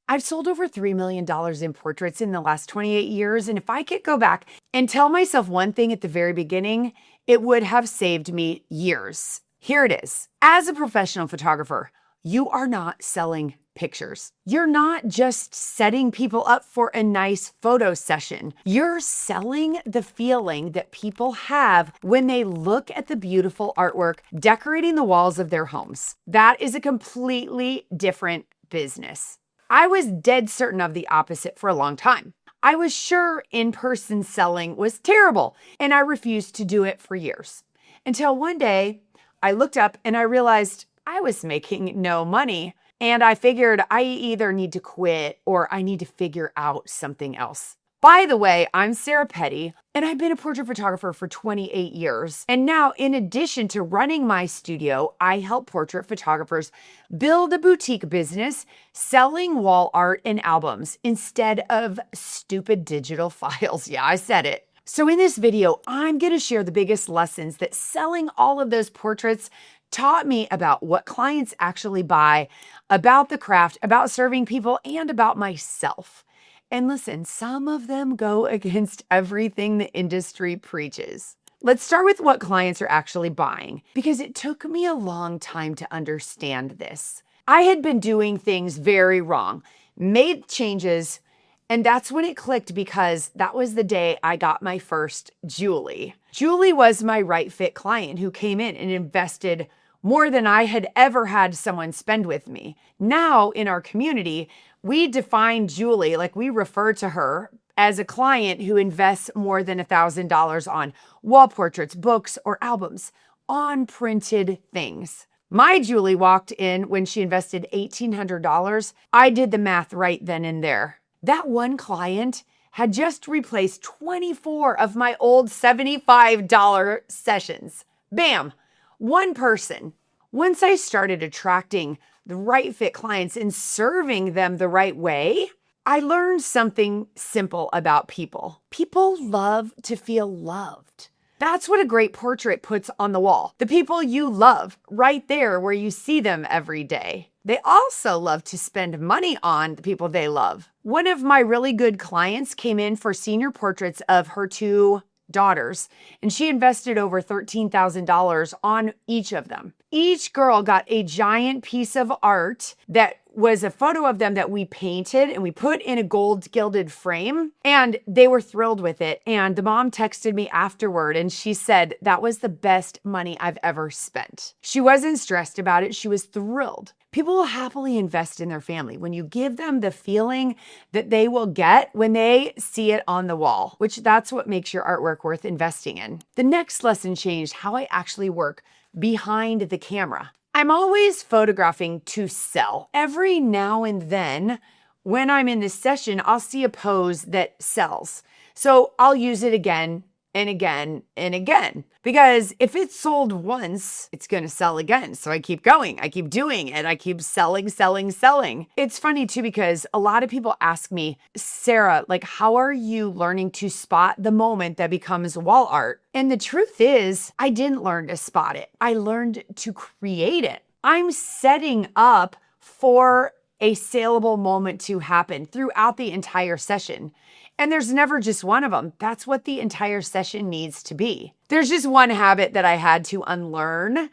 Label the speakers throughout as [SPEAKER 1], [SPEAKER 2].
[SPEAKER 1] I've sold over $3 million in portraits in the last 28 years. And if I could go back and tell myself one thing at the very beginning, it would have saved me years. Here it is. As a professional photographer, you are not selling pictures. You're not just setting people up for a nice photo session. You're selling the feeling that people have when they look at the beautiful artwork decorating the walls of their homes. That is a completely different business. I was dead certain of the opposite for a long time. I was sure in-person selling was terrible, and I refused to do it for years. Until one day, I looked up and I realized I was making no money. And I figured I either need to quit or I need to figure out something else. By the way, I'm Sarah Petty, and I've been a portrait photographer for 28 years. And now, in addition to running my studio, I help portrait photographers build a boutique business selling wall art and albums instead of stupid digital files. Yeah, I said it. So in this video, I'm going to share the biggest lessons that selling all of those portraits taught me about what clients actually buy, about the craft, about serving people, and about myself. And listen, some of them go against everything the industry preaches. Let's start with what clients are actually buying, because it took me a long time to understand this. I had been doing things very wrong, made changes, and that's when it clicked, because that was the day I got my first Julie. Julie was my right fit client who came in and invested more than I had ever had someone spend with me. Now in our community, we define Julie, like we refer to her as a client who invests more than $1,000 on wall portraits, books, or albums, on printed things. My Julie walked in when she invested $1,800. I did the math right then and there. That one client had just replaced 24 of my old $75 sessions. Bam! One person. Once I started attracting the right fit clients and serving them the right way, I learned something simple about people. People love to feel loved. That's what a great portrait puts on the wall. The people you love, right there where you see them every day. They also love to spend money on the people they love. One of my really good clients came in for senior portraits of her two daughters, and she invested over $13,000 on each of them. Each girl got a giant piece of art that was a photo of them that we painted and we put in a gold gilded frame, and they were thrilled with it. And the mom texted me afterward and she said that was the best money I've ever spent. She wasn't stressed about it. She was thrilled. People will happily invest in their family when you give them the feeling that they will get when they see it on the wall, which that's what makes your artwork worth investing in. The next lesson changed how I actually work behind the camera. I'm always photographing to sell. Every now and then, when I'm in this session, I'll see a pose that sells. So I'll use it again and again and again. Because if it's sold once, it's going to sell again. So I keep going. I keep doing it. I keep selling, selling, selling. It's funny too, because a lot of people ask me, Sarah, like, how are you learning to spot the moment that becomes wall art? And the truth is, I didn't learn to spot it. I learned to create it. I'm setting up for a saleable moment to happen throughout the entire session. And there's never just one of them. That's what the entire session needs to be. There's just one habit that I had to unlearn.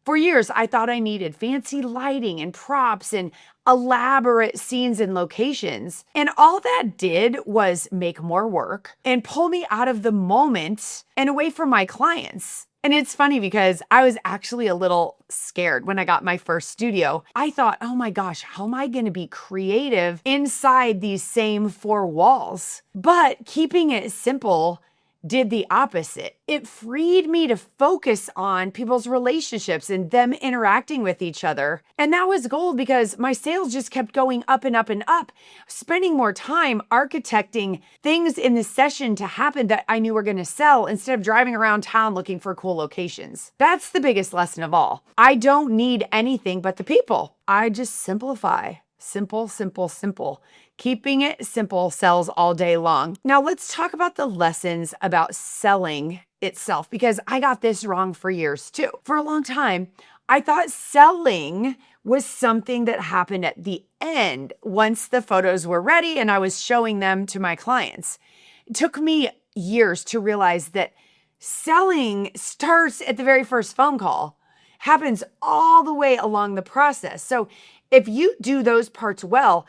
[SPEAKER 1] For years, I thought I needed fancy lighting and props and elaborate scenes and locations. And all that did was make more work and pull me out of the moment and away from my clients. And it's funny because I was actually a little scared when I got my first studio. I thought, oh my gosh, how am I going to be creative inside these same four walls? But keeping it simple did the opposite. It freed me to focus on people's relationships and them interacting with each other. And that was gold, because my sales just kept going up and up and up, spending more time architecting things in the session to happen that I knew were going to sell instead of driving around town looking for cool locations. That's the biggest lesson of all. I don't need anything but the people. I just simplify. Simple, simple, simple. Keeping it simple sells all day long. Now let's talk about the lessons about selling itself, because I got this wrong for years too. For a long time, I thought selling was something that happened at the end once the photos were ready and I was showing them to my clients. It took me years to realize that selling starts at the very first phone call, happens all the way along the process. So if you do those parts well,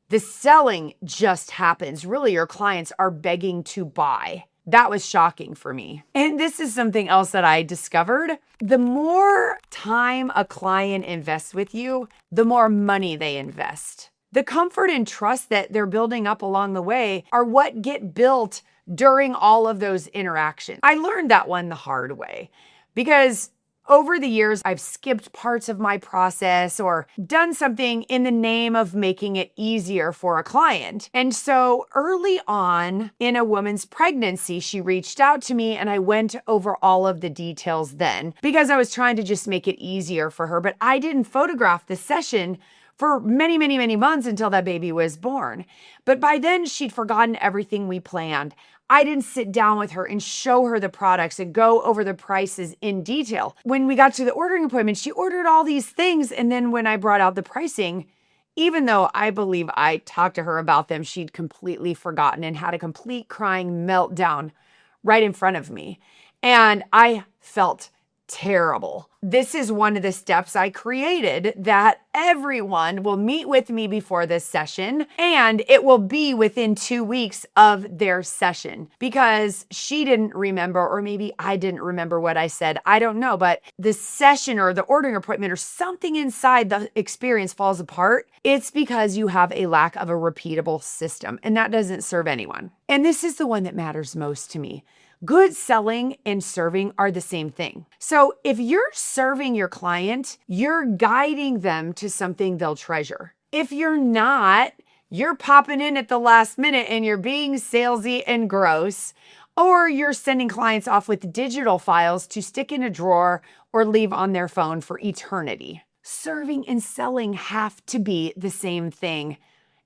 [SPEAKER 1] the selling just happens. Really, your clients are begging to buy. That was shocking for me. And this is something else that I discovered. The more time a client invests with you, the more money they invest. The comfort and trust that they're building up along the way are what get built during all of those interactions. I learned that one the hard way because over the years, I've skipped parts of my process or done something in the name of making it easier for a client. And so early on in a woman's pregnancy, she reached out to me and I went over all of the details then because I was trying to just make it easier for her. But I didn't photograph the session for many, many, many months until that baby was born. But by then, she'd forgotten everything we planned. I didn't sit down with her and show her the products and go over the prices in detail. When we got to the ordering appointment, she ordered all these things. And then when I brought out the pricing, even though I believe I talked to her about them, she'd completely forgotten and had a complete crying meltdown right in front of me. And I felt terrible. This is one of the steps I created that everyone will meet with me before this session, and it will be within 2 weeks of their session because she didn't remember, or maybe I didn't remember what I said. I don't know, but the session or the ordering appointment or something inside the experience falls apart. It's because you have a lack of a repeatable system, and that doesn't serve anyone. And this is the one that matters most to me. Good selling and serving are the same thing. So if you're serving your client, you're guiding them to something they'll treasure. If you're not, you're popping in at the last minute and you're being salesy and gross, or you're sending clients off with digital files to stick in a drawer or leave on their phone for eternity. Serving and selling have to be the same thing,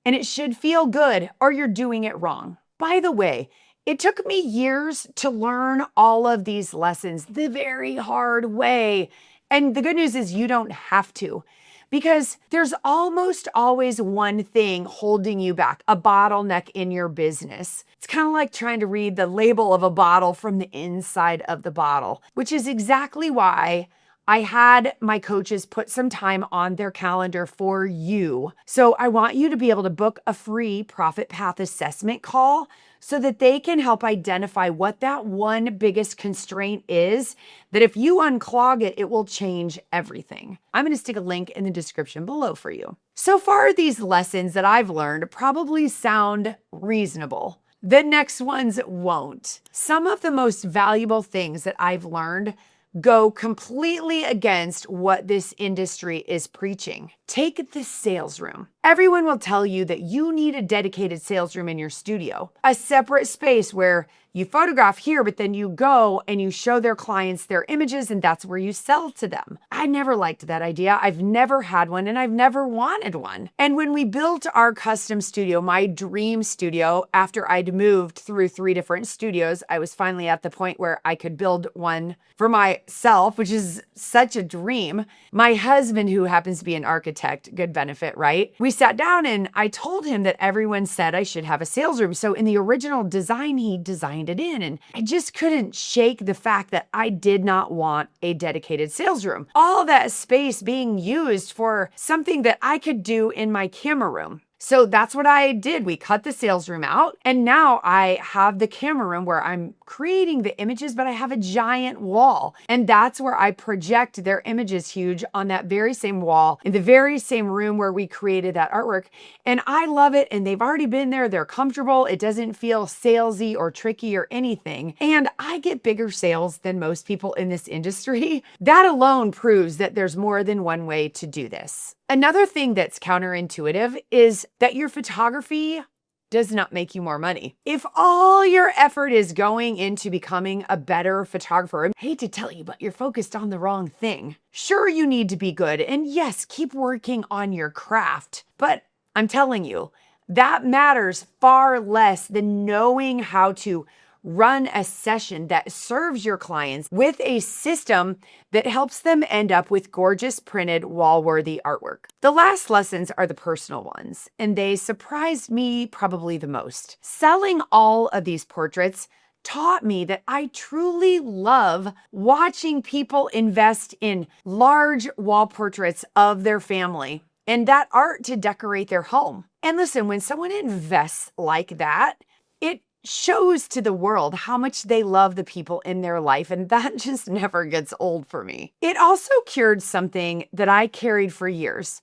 [SPEAKER 1] and it should feel good or you're doing it wrong. By the way, it took me years to learn all of these lessons the very hard way. And the good news is you don't have to, because there's almost always one thing holding you back, a bottleneck in your business. It's kind of like trying to read the label of a bottle from the inside of the bottle, which is exactly why I had my coaches put some time on their calendar for you. So I want you to be able to book a free Profit Path assessment call so that they can help identify what that one biggest constraint is, that if you unclog it, it will change everything. I'm going to stick a link in the description below for you. So far, these lessons that I've learned probably sound reasonable. The next ones won't. Some of the most valuable things that I've learned go completely against what this industry is preaching. Take the sales room. Everyone will tell you that you need a dedicated sales room in your studio, a separate space where you photograph here, but then you go and you show their clients their images and that's where you sell to them. I never liked that idea. I've never had one and I've never wanted one. And when we built our custom studio, my dream studio, after I'd moved through 3 different studios, I was finally at the point where I could build one for myself, which is such a dream. My husband, who happens to be an architect, good benefit, right? We sat down and I told him that everyone said I should have a sales room. So in the original design, he designed it in, and I just couldn't shake the fact that I did not want a dedicated sales room. All that space being used for something that I could do in my camera room. So that's what I did. We cut the sales room out, and now I have the camera room where I'm creating the images, but I have a giant wall, and that's where I project their images huge on that very same wall in the very same room where we created that artwork. And I love it, and they've already been there. They're comfortable. It doesn't feel salesy or tricky or anything. And I get bigger sales than most people in this industry. That alone proves that there's more than one way to do this. Another thing that's counterintuitive is that your photography does not make you more money. If all your effort is going into becoming a better photographer, I hate to tell you, but you're focused on the wrong thing. Sure, you need to be good, and yes, keep working on your craft, but I'm telling you, that matters far less than knowing how to run a session that serves your clients with a system that helps them end up with gorgeous printed wall-worthy artwork. The last lessons are the personal ones, and they surprised me probably the most. Selling all of these portraits taught me that I truly love watching people invest in large wall portraits of their family and that art to decorate their home. And listen, when someone invests like that, it shows to the world how much they love the people in their life, and that just never gets old for me. It also cured something that I carried for years.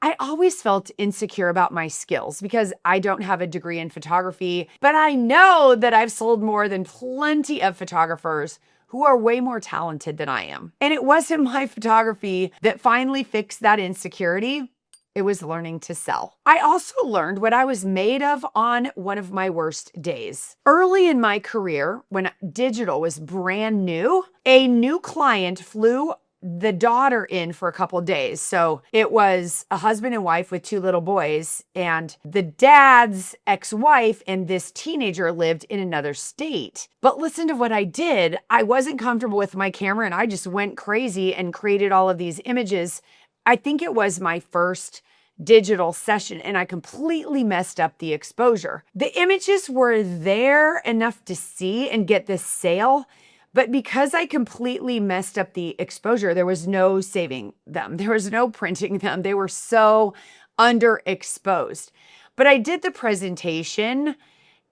[SPEAKER 1] I always felt insecure about my skills because I don't have a degree in photography, but I know that I've sold more than plenty of photographers who are way more talented than I am. And it wasn't my photography that finally fixed that insecurity. It was learning to sell. I also learned what I was made of on one of my worst days. Early in my career, when digital was brand new, a new client flew the daughter in for a couple of days. So it was a husband and wife with 2 little boys, and the dad's ex-wife and this teenager lived in another state. But listen to what I did. I wasn't comfortable with my camera, and I just went crazy and created all of these images. I think it was my first digital session, and I completely messed up the exposure. The images were there enough to see and get this sale, but because I completely messed up the exposure, there was no saving them. There was no printing them. They were so underexposed. But I did the presentation,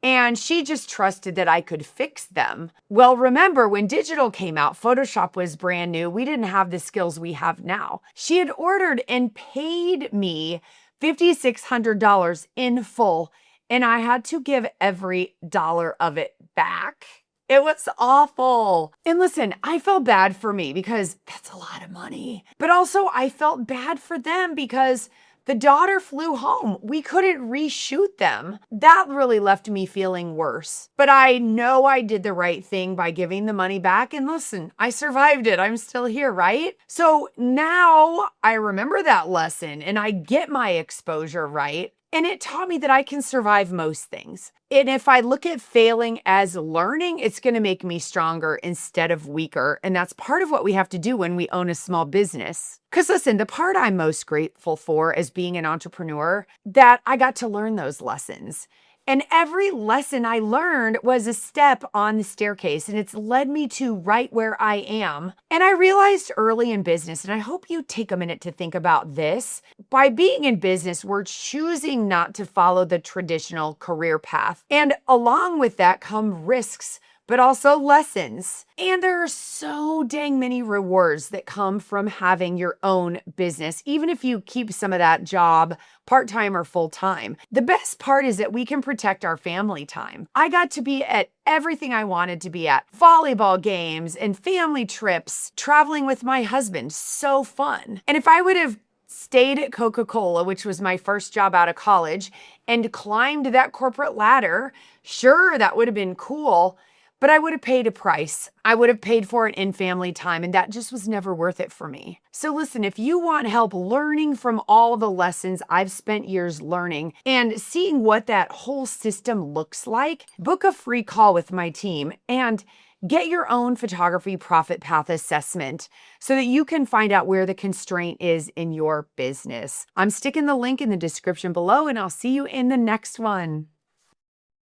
[SPEAKER 1] and she just trusted that I could fix them. Well, remember when digital came out, Photoshop was brand new. We didn't have the skills we have now. She had ordered and paid me $5,600 in full, and I had to give every dollar of it back. It was awful. And listen, I felt bad for me because that's a lot of money. But also I felt bad for them because the daughter flew home. We couldn't reshoot them. That really left me feeling worse. But I know I did the right thing by giving the money back. And listen, I survived it. I'm still here, right? So now I remember that lesson and I get my exposure right. And it taught me that I can survive most things. And if I look at failing as learning, it's going to make me stronger instead of weaker. And that's part of what we have to do when we own a small business. Because listen, the part I'm most grateful for as being an entrepreneur, that I got to learn those lessons. And every lesson I learned was a step on the staircase, and it's led me to right where I am. And I realized early in business, and I hope you take a minute to think about this, by being in business, we're choosing not to follow the traditional career path. And along with that come risks, but also lessons. And there are so dang many rewards that come from having your own business, even if you keep some of that job part-time or full-time. The best part is that we can protect our family time. I got to be at everything I wanted to be at. Volleyball games and family trips, traveling with my husband, so fun. And if I would have stayed at Coca-Cola, which was my first job out of college, and climbed that corporate ladder, sure, that would have been cool. But I would have paid a price. I would have paid for it in family time, and that just was never worth it for me. So listen, if you want help learning from all the lessons I've spent years learning and seeing what that whole system looks like, book a free call with my team and get your own photography profit path assessment so that you can find out where the constraint is in your business. I'm sticking the link in the description below, and I'll see you in the next one.